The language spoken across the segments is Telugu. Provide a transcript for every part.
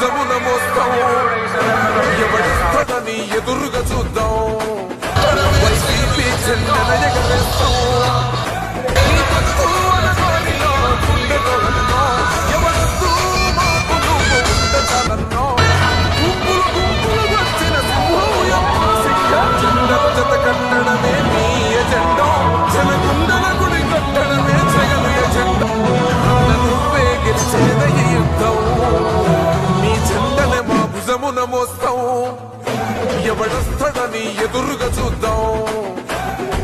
భుజమున మోస్తాం ఎవడిస్తదని ఎదురుగా చూద్దాం వైసీపీ జెండన ఎగరేస్తాం నీ పట్టు అనగానిలో గుండెతో అన్నో ఎవడొద్దు మాకు నువ్వు ఉండచాలన్నో గుంపులు గుంపులు వచ్చిన సింహం ఎప్పుడు సింహం జెండల జత కట్టడమే నీ ఎజెండా జనగుండల గుడి కట్టడమే జగను ఎజెండా నువ్వే గెలిచేద ఈ యుద్ధం నీ జెండనే మా భుజమున మోస్తాం ఎవడొస్తాడని ఎదురుగా చూద్దాం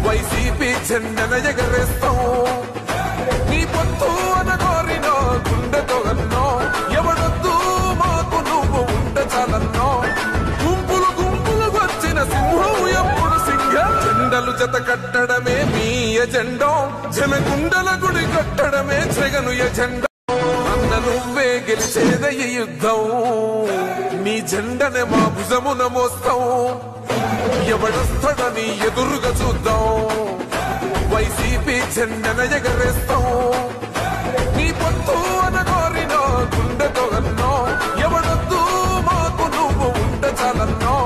వైసీపీ జెండన ఎగరేస్తాం నీ పొత్తు అనగోరినో గుండెతో అన్నో ఎవడొద్దు మాకు నువ్వు ఉండచాలన్నో గుంపులు గుంపులు వచ్చిన సింహం ఎప్పుడు సింహం జెండలు జత కట్టడమే మీ ఎజెండా జనగుండల గుడి కట్టడమే జగను ఎజెండా అన్న నువ్వే గెలిచేద ఈ యుద్ధం నీ జెండనే మా భుజమున మోస్తాం ఎవడొస్తాడని ఎదురుగా చూద్దాం వైసీపీ జెండన ఎగరేస్తాం నీ పొత్తు అనగోరినో గుండెతో అన్నో ఎవడొద్దు మాకు నువ్వు ఉండచాలన్నో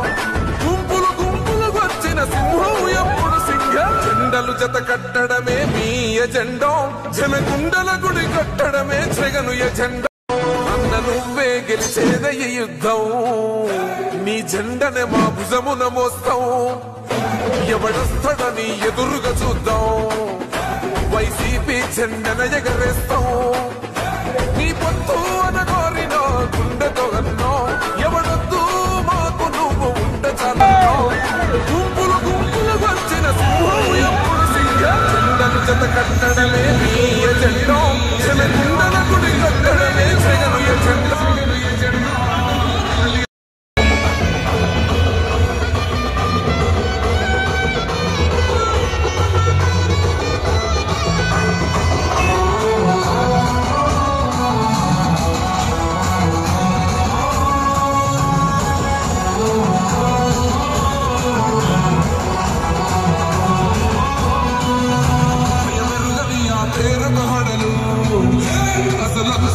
గుంపులు గుంపులు వచ్చిన సింహం ఎప్పుడు సింహం జెండలు జత కట్టడమే మీ ఎజెండా జనగుండల గుడి కట్టడమే జగను ఎజెండా అన్న నువ్వే గెలిచేద ఈ యుద్ధం నీ జెండనే మా భుజమున మోస్తాం ఎవడొస్తాడని ఎదురుగా చూద్దాం వైసీపీ జెండన ఎగరేస్తాం నీ పొత్తు అనగోరినో గుండెతో అన్నో ఎవడొద్దు మాకు నువ్వు ఉండచాలన్నో గుంపులు గుంపులు వచ్చిన సింహం ఎప్పుడు సింహం జెండలు జత కట్టడమే నీ ఎజెండా జనగుండల గుడి కట్టడమే జగను ఎజెండా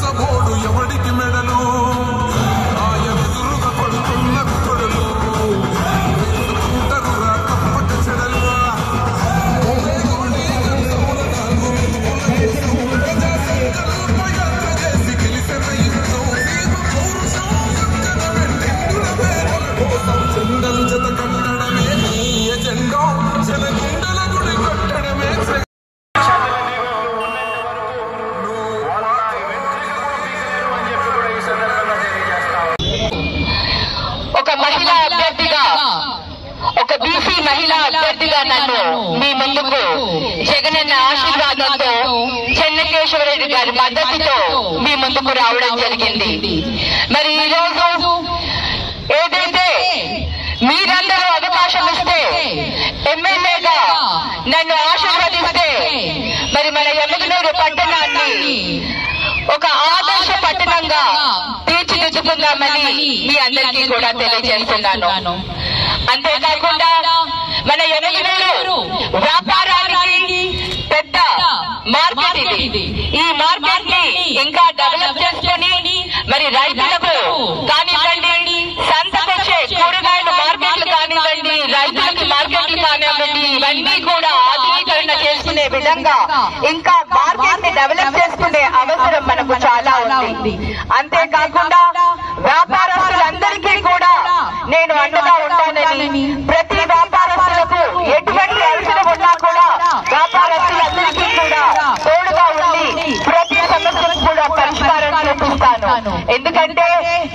సభోడు ఎవడికి మెడలు ఆయన ఎదురుగా పడుతున్న తొడలు కుంటరురా తప్పక చెడలు చేసి గెలిసిన జెండలు జత కట్టడమే నీ ఎజెండా జనగుండల గుడి కట్టడమే ఒక బీసీ మహిళా అభ్యర్థిగా నన్ను మీ ముందుకు జగనన్న ఆశీర్వాదంతో చెన్నకేశ్వరరెడ్డి గారి మద్దతుతో మీ ముందుకు రావడం జరిగింది. మరి ఈ రోజు ఏదైతే మీరందరూ అవకాశం ఇస్తే ఎమ్మెల్యేగా నన్ను ఆశీర్వదిస్తే మరి మన ఎమ్మిగనూరు పట్టణాన్ని ఒక ఆదర్శ పట్టణంగా తీర్చిదిద్దుకుందామని మీ అందరికీ కూడా తెలియజేస్తున్నాను. అంతేకాకుండా మన ఎమ్మిగనూరు వ్యాపారానికి పెద్ద మార్కెట్ ఇది. ఈ మార్కెట్ ని ఇంకా డెవలప్ చేసుకుని మరి రైతులకు కానివ్వండి, సంతకొచ్చే కూరగాయల మార్కెట్లు కానివ్వండి, రైతులకి మార్కెట్లు కానివ్వండి, ఇవన్నీ కూడా ఆధునీకరణ చేసుకునే విధంగా ఇంకా మార్కెట్ ని డెవలప్ చేసుకునే అవసరం మనకు చాలా ఉంది. అంతేకాకుండా వ్యాపారస్తులందరికీ కూడా నేను అండగా ఉంటానని, ప్రతి వ్యాపారస్తులకు ఎటువంటి అవసరం ఉన్నా కూడా వ్యాపారస్తులందరికీ కూడా తోడుగా ఉండి ప్రతి సమస్యకు కూడా పరిష్కారం చూపిస్తాను. ఎందుకంటే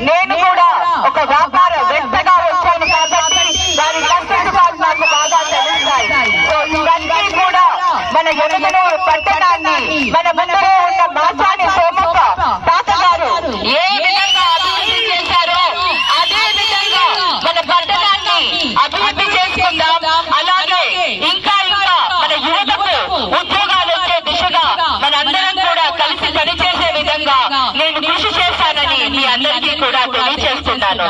నేను కూడా ఒక వ్యాపారవేత్తగా వచ్చాను కాబట్టి దాని కష్టసుఖాలు నాకు బాగా తెలుస్తాయి. సో ఇవన్నీ కూడా మన ఎమ్మిగనూరు పట్టణాన్ని, మన ముందులో ఉన్న మాచాని సోమప్ప తాతగారు ఏ విధంగా అభివృద్ధి చేశారో అదే విధంగా మన పట్టణాన్ని అభివృద్ధి చేసుకుందాం. అలాగే ఇంకా ఇంకా మన యువతకు ఉద్యోగాలు వచ్చే దిశగా మనందరం కూడా కలిసి పనిచేసే విధంగా నేను కృషి చేస్తానని మీ అందరికీ కూడా తెలియజేస్తున్నాను.